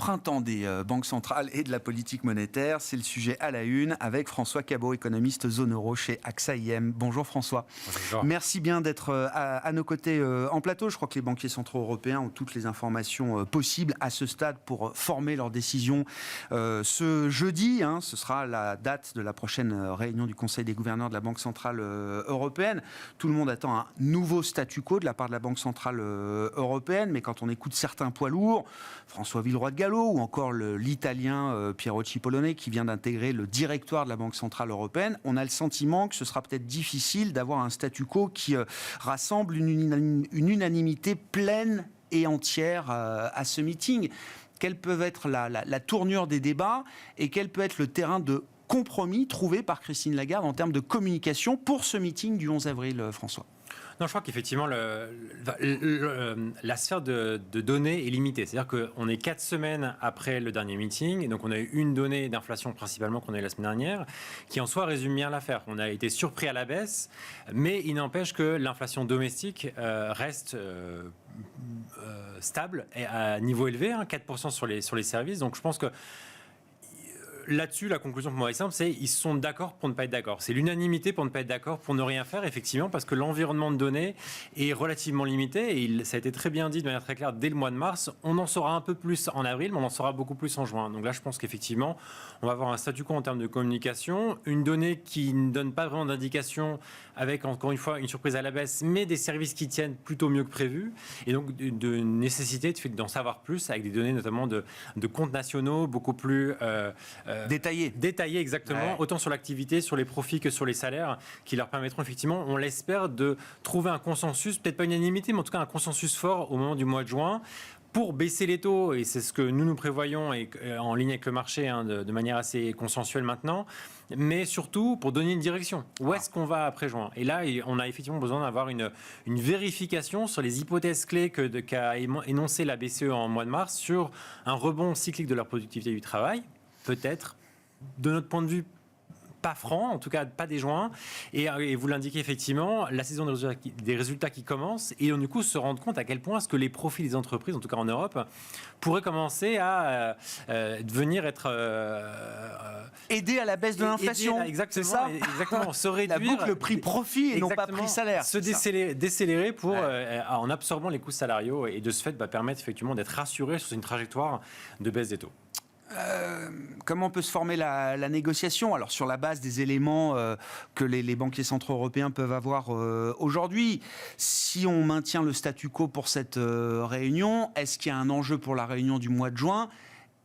printemps des banques centrales et de la politique monétaire, c'est le sujet à la une avec François Cabot, économiste zone euro chez AXA IM. Bonjour François. Bonjour. Merci bien d'être à nos côtés en plateau. Je crois que les banquiers centraux européens ont toutes les informations possibles à ce stade pour former leurs décisions ce jeudi. Ce sera la date de la prochaine réunion du Conseil des gouverneurs de la Banque centrale européenne. Tout le monde attend un nouveau statu quo de la part de la Banque centrale européenne, mais quand on écoute certains poids lourds, François Villeroy de Galhau ou encore l'italien Piero Cipollone qui vient d'intégrer le directoire de la Banque centrale européenne, on a le sentiment que ce sera peut-être difficile d'avoir un statu quo qui rassemble une unanimité pleine et entière à ce meeting. Quelle peut être la tournure des débats et quel peut être le terrain de compromis trouvé par Christine Lagarde en termes de communication pour ce meeting du 11 avril, François? Non, je crois qu'effectivement, la sphère de données est limitée. C'est-à-dire qu'on est 4 semaines après le dernier meeting, et donc on a eu une donnée d'inflation principalement qu'on a eu la semaine dernière, qui en soi résume bien l'affaire. On a été surpris à la baisse, mais il n'empêche que l'inflation domestique reste stable et à niveau élevé, 4% sur les services. Donc je pense que là-dessus, la conclusion pour moi est simple, c'est qu'ils sont d'accord pour ne pas être d'accord. C'est l'unanimité pour ne pas être d'accord, pour ne rien faire, effectivement, parce que l'environnement de données est relativement limité, et ça a été très bien dit de manière très claire dès le mois de mars. On en saura un peu plus en avril, mais on en saura beaucoup plus en juin. Donc là, je pense qu'effectivement, on va avoir un statu quo en termes de communication, une donnée qui ne donne pas vraiment d'indication, avec encore une fois une surprise à la baisse, mais des services qui tiennent plutôt mieux que prévu, et donc de nécessité d'en savoir plus, avec des données notamment de comptes nationaux beaucoup plus Détaillé, exactement, ouais. Autant sur l'activité, sur les profits que sur les salaires, qui leur permettront effectivement, on l'espère, de trouver un consensus, peut-être pas unanimité, mais en tout cas un consensus fort au moment du mois de juin, pour baisser les taux, et c'est ce que nous prévoyons, et en ligne avec le marché, de manière assez consensuelle maintenant, mais surtout pour donner une direction. Où est-ce qu'on va après juin? Et là, on a effectivement besoin d'avoir une vérification sur les hypothèses clés qu'a énoncé la BCE en mois de mars sur un rebond cyclique de leur productivité du travail, peut-être, de notre point de vue, pas franc, en tout cas pas dès juin, et vous l'indiquez effectivement, la saison des résultats qui commence, et du coup se rendre compte à quel point est-ce que les profits des entreprises, en tout cas en Europe, pourraient commencer à devenir être aider à la baisse de l'inflation. Exactement, c'est ça. Exactement, se réduire. La boucle prix-profit et non pas prix-salaire. Se décélérer pour en absorbant les coûts salariaux, et de ce fait permettre effectivement d'être rassuré sur une trajectoire de baisse des taux. Comment peut se former la négociation? Alors sur la base des éléments que les banquiers centraux européens peuvent avoir aujourd'hui, si on maintient le statu quo pour cette réunion, est-ce qu'il y a un enjeu pour la réunion du mois de juin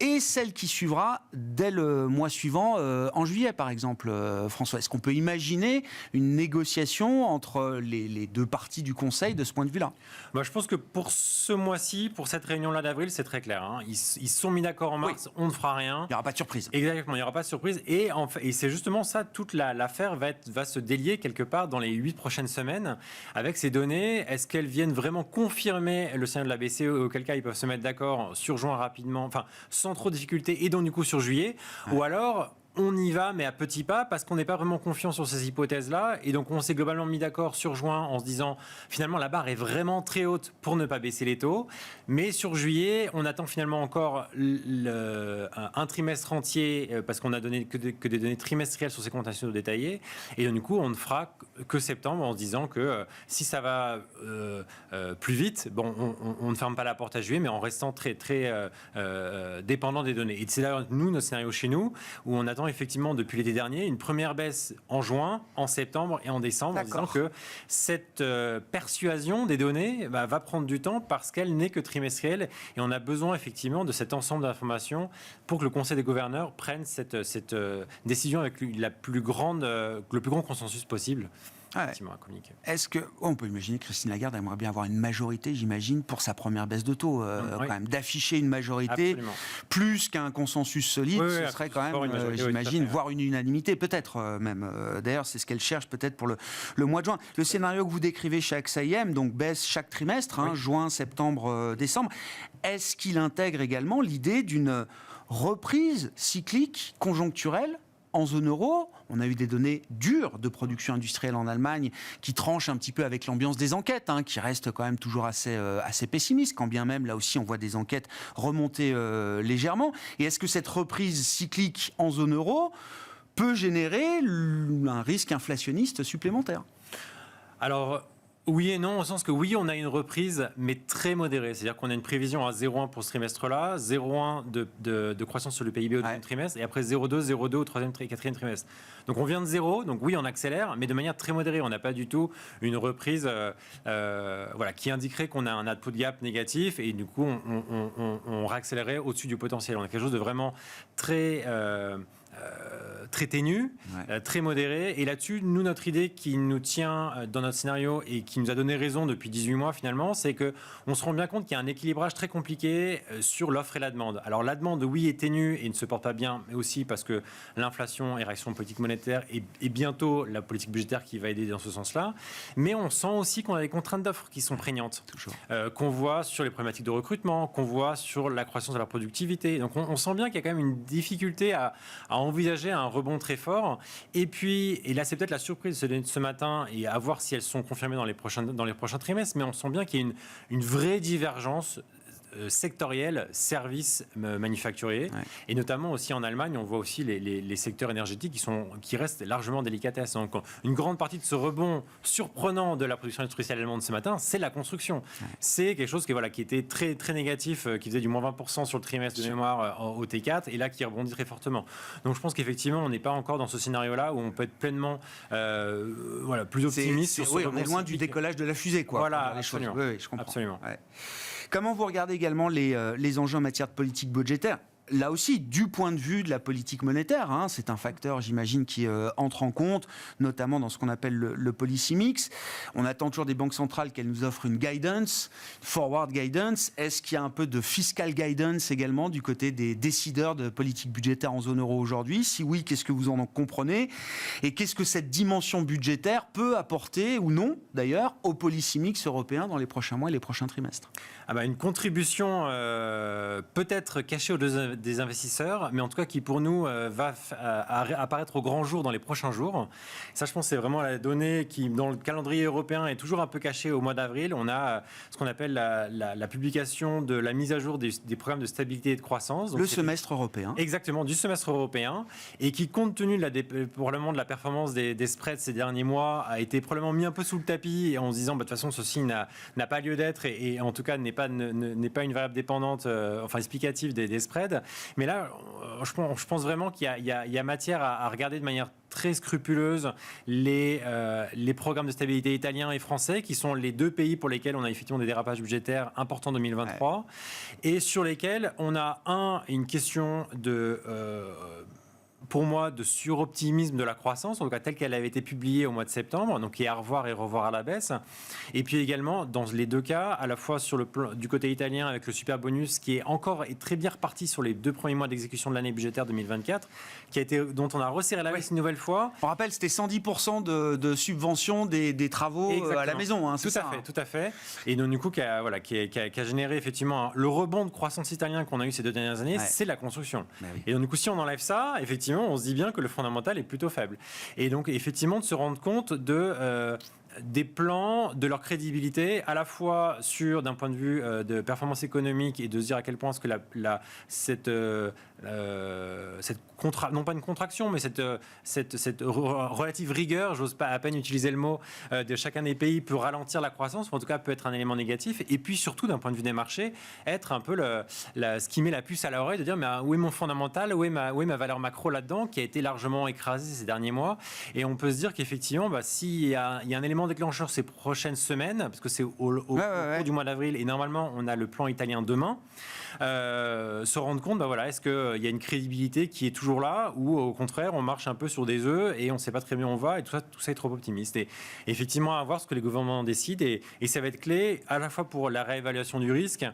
et celle qui suivra dès le mois suivant, en juillet par exemple, François? Est-ce qu'on peut imaginer une négociation entre les deux parties du Conseil de ce point de vue-là? Je pense que pour ce mois-ci, pour cette réunion-là d'avril, c'est très clair. Ils se sont mis d'accord en mars, oui. On ne fera rien. Il n'y aura pas de surprise. Exactement, il n'y aura pas de surprise. Et c'est justement ça, toute l'affaire va se délier quelque part dans les 8 prochaines semaines avec ces données. Est-ce qu'elles viennent vraiment confirmer le scénario de la BCE, auquel cas ils peuvent se mettre d'accord sur juin rapidement, sans trop de difficultés, et donc du coup sur juillet, ou alors on y va mais à petits pas parce qu'on n'est pas vraiment confiant sur ces hypothèses-là, et donc on s'est globalement mis d'accord sur juin en se disant finalement la barre est vraiment très haute pour ne pas baisser les taux, mais sur juillet on attend finalement encore un trimestre entier parce qu'on a donné que des données trimestrielles sur ces comptes nationaux détaillés, et donc du coup on ne fera que septembre en se disant que si ça va plus vite, on ne ferme pas la porte à juillet, mais en restant très très dépendant des données. Et c'est d'ailleurs notre scénario chez nous, où on attend effectivement depuis l'été dernier une première baisse en juin, en septembre et en décembre, en disant que cette persuasion des données va prendre du temps parce qu'elle n'est que trimestrielle, et on a besoin effectivement de cet ensemble d'informations pour que le Conseil des gouverneurs prenne cette décision avec le plus grand consensus possible. Ouais. Est-ce qu'on peut imaginer que Christine Lagarde aimerait bien avoir une majorité, j'imagine, pour sa première baisse de taux, oui. Quand même, d'afficher une majorité. Absolument. Plus qu'un consensus solide, oui, ce serait quand même, j'imagine, voire une unanimité, peut-être même. D'ailleurs, c'est ce qu'elle cherche peut-être pour le mois de juin. Le scénario que vous décrivez chez AXA IM, donc baisse chaque trimestre, oui. Juin, septembre, décembre, est-ce qu'il intègre également l'idée d'une reprise cyclique, conjoncturelle, en zone euro. On a eu des données dures de production industrielle en Allemagne qui tranchent un petit peu avec l'ambiance des enquêtes, qui reste quand même toujours assez pessimiste, quand bien même là aussi on voit des enquêtes remonter légèrement. Et est-ce que cette reprise cyclique en zone euro peut générer un risque inflationniste supplémentaire ? Alors, oui et non, au sens que oui, on a une reprise, mais très modérée. C'est-à-dire qu'on a une prévision à 0,1 pour ce trimestre-là, 0,1 de croissance sur le PIB au deuxième trimestre, et après 0,2 au troisième et quatrième trimestre. Donc on vient de 0, donc oui, on accélère, mais de manière très modérée. On n'a pas du tout une reprise qui indiquerait qu'on a un output gap négatif, et du coup, on réaccélérerait au-dessus du potentiel. On a quelque chose de vraiment très ténu, très modéré. Et là-dessus, nous, notre idée qui nous tient dans notre scénario et qui nous a donné raison depuis 18 mois finalement, c'est qu'on se rend bien compte qu'il y a un équilibrage très compliqué sur l'offre et la demande. Alors la demande, oui, est ténue et ne se porte pas bien, mais aussi parce que l'inflation et réaction politique monétaire et bientôt la politique budgétaire qui va aider dans ce sens-là. Mais on sent aussi qu'on a des contraintes d'offres qui sont prégnantes, qu'on voit sur les problématiques de recrutement, qu'on voit sur la croissance de la productivité. Donc on sent bien qu'il y a quand même une difficulté à envisager un rebond très fort. Et puis, et là c'est peut-être la surprise de ce matin, et à voir si elles sont confirmées dans les prochains trimestres, mais on sent bien qu'il y a une vraie divergence sectoriels, services manufacturiers, et notamment aussi en Allemagne, on voit aussi les secteurs énergétiques qui restent largement délicatesse. Donc, une grande partie de ce rebond surprenant de la production industrielle allemande ce matin, c'est la construction. C'est quelque chose qui était très, très négatif, qui faisait du moins 20% sur le trimestre de mémoire au T4, et là qui rebondit très fortement. Donc je pense qu'effectivement, on n'est pas encore dans ce scénario-là où on peut être pleinement plus optimiste. On est loin du décollage de la fusée, quoi. Voilà, absolument. Oui, je comprends. Absolument. Ouais. Comment vous regardez également les enjeux en matière de politique budgétaire ? Là aussi, du point de vue de la politique monétaire, c'est un facteur, j'imagine, qui entre en compte, notamment dans ce qu'on appelle le policy mix. On attend toujours des banques centrales qu'elles nous offrent une guidance, forward guidance. Est-ce qu'il y a un peu de fiscal guidance également du côté des décideurs de politique budgétaire en zone euro aujourd'hui ? Si oui, qu'est-ce que vous en comprenez ? Et qu'est-ce que cette dimension budgétaire peut apporter, ou non d'ailleurs, au policy mix européen dans les prochains mois et les prochains trimestres ? Une contribution peut-être cachée des investisseurs, mais en tout cas qui pour nous va apparaître au grand jour dans les prochains jours. Ça, je pense, c'est vraiment la donnée qui, dans le calendrier européen, est toujours un peu cachée au mois d'avril. On a ce qu'on appelle la publication de la mise à jour des programmes de stabilité et de croissance. Donc, le semestre européen. Exactement, du semestre européen, et qui, compte tenu probablement de la performance des spreads ces derniers mois, a été probablement mis un peu sous le tapis en se disant, de toute façon, ceci n'a pas lieu d'être, et en tout cas n'est pas une variable dépendante, explicative des spreads. Mais là, je pense vraiment qu'il y a matière à regarder de manière très scrupuleuse les programmes de stabilité italiens et français, qui sont les deux pays pour lesquels on a effectivement des dérapages budgétaires importants en 2023, et sur lesquels on a une question pour moi, de suroptimisme de la croissance, en tout cas telle qu'elle avait été publiée au mois de septembre, donc qui est à revoir et revoir à la baisse. Et puis également, dans les deux cas, à la fois sur le plan du côté italien avec le super bonus, qui est très bien reparti sur les 2 premiers mois d'exécution de l'année budgétaire 2024, dont on a resserré la baisse une nouvelle fois. On rappelle, c'était 110% de subvention des travaux à la maison. Tout à fait. Et donc du coup, qui a généré effectivement le rebond de croissance italien qu'on a eu ces 2 dernières années, c'est la construction. Et donc du coup, si on enlève ça, effectivement, on se dit bien que le fondamental est plutôt faible. Et donc, effectivement, de se rendre compte des plans, de leur crédibilité, à la fois d'un point de vue de performance économique, et de se dire à quel point est-ce que cette non pas une contraction, mais cette relative rigueur, j'ose pas à peine utiliser le mot, de chacun des pays peut ralentir la croissance, ou en tout cas peut être un élément négatif. Et puis surtout, d'un point de vue des marchés, être un peu ce qui met la puce à l'oreille, de dire mais où est mon fondamental, où est ma valeur macro là-dedans, qui a été largement écrasée ces derniers mois. Et on peut se dire qu'effectivement, s'il y a un élément déclencheur ces prochaines semaines, parce que c'est au cours du mois d'avril, et normalement on a le plan italien demain, se rendre compte, est-ce qu'il y a une crédibilité qui est toujours là, ou au contraire on marche un peu sur des œufs et on ne sait pas très bien où on va, et tout ça est trop optimiste. Et effectivement, à voir ce que les gouvernements décident, et ça va être clé à la fois pour la réévaluation du risque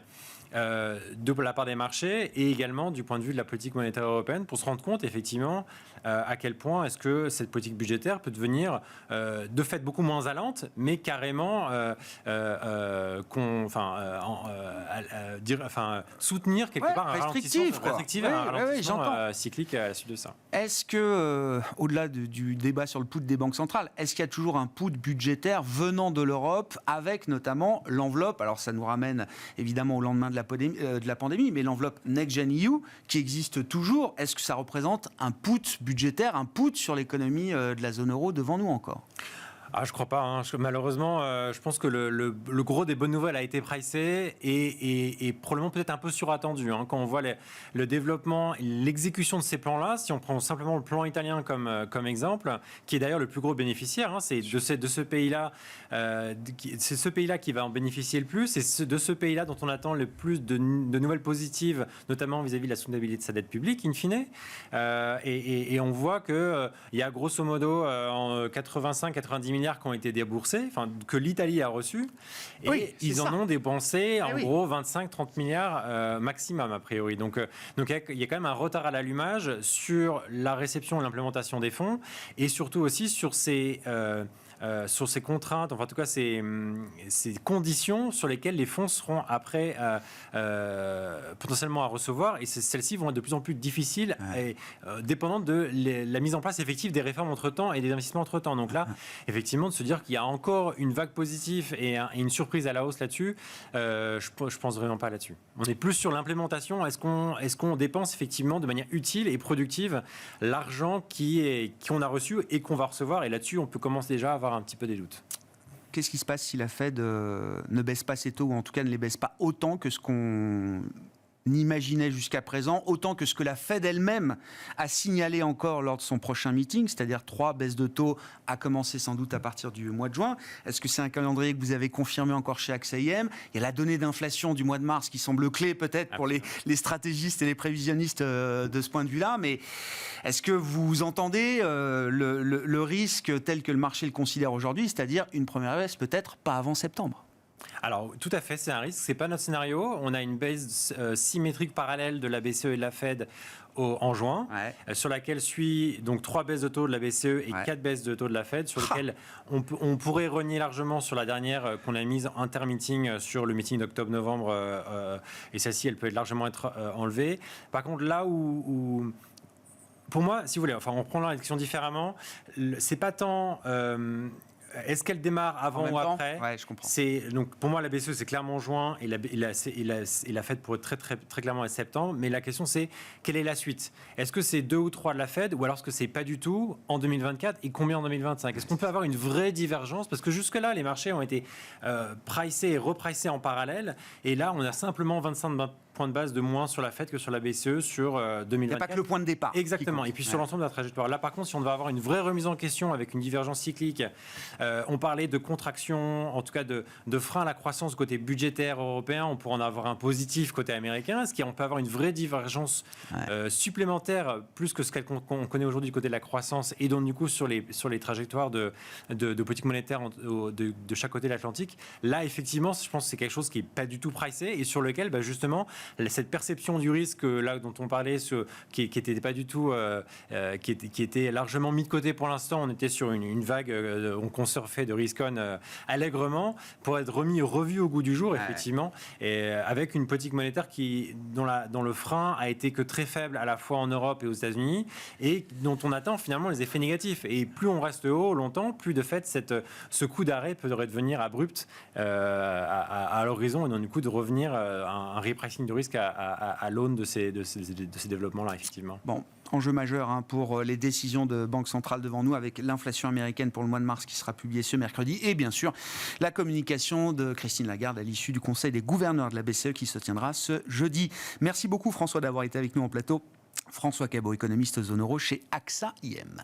de la part des marchés, et également du point de vue de la politique monétaire européenne, pour se rendre compte effectivement à quel point est-ce que cette politique budgétaire peut devenir de fait beaucoup moins allante ralente, mais carrément soutenir quelque part un ralentissement cyclique à la suite de ça. Est-ce que, au-delà du débat sur le put des banques centrales, est-ce qu'il y a toujours un put budgétaire venant de l'Europe, avec notamment l'enveloppe, alors ça nous ramène évidemment au lendemain de la pandémie, mais l'enveloppe Next Gen EU, qui existe toujours, est-ce que ça représente un put budgétaire, un put sur l'économie de la zone euro devant nous encore ? Je crois pas. Malheureusement, je pense que le gros des bonnes nouvelles a été pricé et probablement peut-être un peu surattendu. Quand on voit le développement, l'exécution de ces plans-là, si on prend simplement le plan italien comme exemple, qui est d'ailleurs le plus gros bénéficiaire, c'est de ce pays-là, c'est ce pays-là qui va en bénéficier le plus, et c'est de ce pays-là dont on attend le plus de nouvelles positives, notamment vis-à-vis de la soutenabilité de sa dette publique, in fine. Et on voit qu'il y a grosso modo 85-90 milliards qui ont été déboursés, que l'Italie a reçus, et ils en ont dépensé en gros 25-30 milliards maximum a priori. Donc il y a quand même un retard à l'allumage sur la réception et l'implémentation des fonds, et surtout aussi sur ces contraintes, en tout cas ces conditions sur lesquelles les fonds seront après potentiellement à recevoir, et celles-ci vont être de plus en plus difficiles et dépendantes de la mise en place effective des réformes entre-temps et des investissements entre-temps. Donc là, effectivement, de se dire qu'il y a encore une vague positive et une surprise à la hausse là-dessus, je pense vraiment pas là-dessus. On est plus sur l'implémentation. Est-ce qu'on dépense effectivement de manière utile et productive l'argent qu'on a reçu et qu'on va recevoir, et là-dessus, on peut commencer déjà à avoir un petit peu des doutes. Qu'est-ce qui se passe si la Fed ne baisse pas ses taux, ou en tout cas ne les baisse pas autant que ce qu'on imaginait jusqu'à présent, autant que ce que la Fed elle-même a signalé encore lors de son prochain meeting, c'est-à-dire 3 baisses de taux à commencer sans doute à partir du mois de juin. Est-ce que c'est un calendrier que vous avez confirmé encore chez AXA IM ? Il y a la donnée d'inflation du mois de mars qui semble clé peut-être pour les stratégistes et les prévisionnistes de ce point de vue-là, mais est-ce que vous entendez le risque tel que le marché le considère aujourd'hui, c'est-à-dire une première baisse peut-être pas avant septembre ? Alors, tout à fait, c'est un risque. C'est pas notre scénario. On a une baisse symétrique parallèle de la BCE et de la Fed en juin, sur laquelle suit donc 3 baisses de taux de la BCE et 4 baisses de taux de la Fed, sur lesquelles on pourrait renier largement sur la dernière qu'on a mise inter-meeting sur le meeting d'octobre-novembre, et celle-ci, elle peut largement être enlevée. Par contre, là où pour moi, si vous voulez, on prend la question différemment, c'est pas tant... est-ce qu'elle démarre avant ou après ? Je comprends. Donc pour moi, la BCE, c'est clairement juin, et la Fed pourrait très, très, très clairement être septembre. Mais la question, c'est quelle est la suite ? Est-ce que c'est 2 ou 3 de la Fed, ou alors est-ce que c'est pas du tout en 2024, et combien en 2025 ? Est-ce qu'on peut avoir une vraie divergence ? Parce que jusque-là, les marchés ont été pricés et repricés en parallèle, et là, on a simplement 25 points de base de moins sur la Fed que sur la BCE sur 2024. Il n'y a pas que le point de départ. Exactement. Et puis sur l'ensemble de la trajectoire. Là, par contre, si on devait avoir une vraie remise en question avec une divergence cyclique, on parlait de contraction, en tout cas de frein à la croissance côté budgétaire européen, on pourrait en avoir un positif côté américain. Est-ce qu'on peut avoir une vraie divergence supplémentaire, plus que ce qu'on connaît aujourd'hui du côté de la croissance, et donc du coup sur les trajectoires de politique monétaire de chaque côté de l'Atlantique? Là, effectivement, je pense que c'est quelque chose qui n'est pas du tout pricé, et sur lequel, justement, cette perception du risque là dont on parlait, qui était pas du tout, qui était largement mis de côté pour l'instant. On était sur une vague, on surfait de risk-on allègrement, pour être revu au goût du jour, effectivement, et avec une politique monétaire dont le frein a été que très faible à la fois en Europe et aux États-Unis, et dont on attend finalement les effets négatifs. Et plus on reste haut longtemps, plus de fait ce coup d'arrêt peut devenir abrupt à l'horizon, et donc du coup de revenir un repricing de risque à l'aune de ces développements-là, effectivement. Bon, enjeu majeur pour les décisions de Banque centrale devant nous, avec l'inflation américaine pour le mois de mars qui sera publiée ce mercredi, et bien sûr la communication de Christine Lagarde à l'issue du conseil des gouverneurs de la BCE qui se tiendra ce jeudi. Merci beaucoup François d'avoir été avec nous en plateau. François Cabot, économiste zone euro chez AXA IM.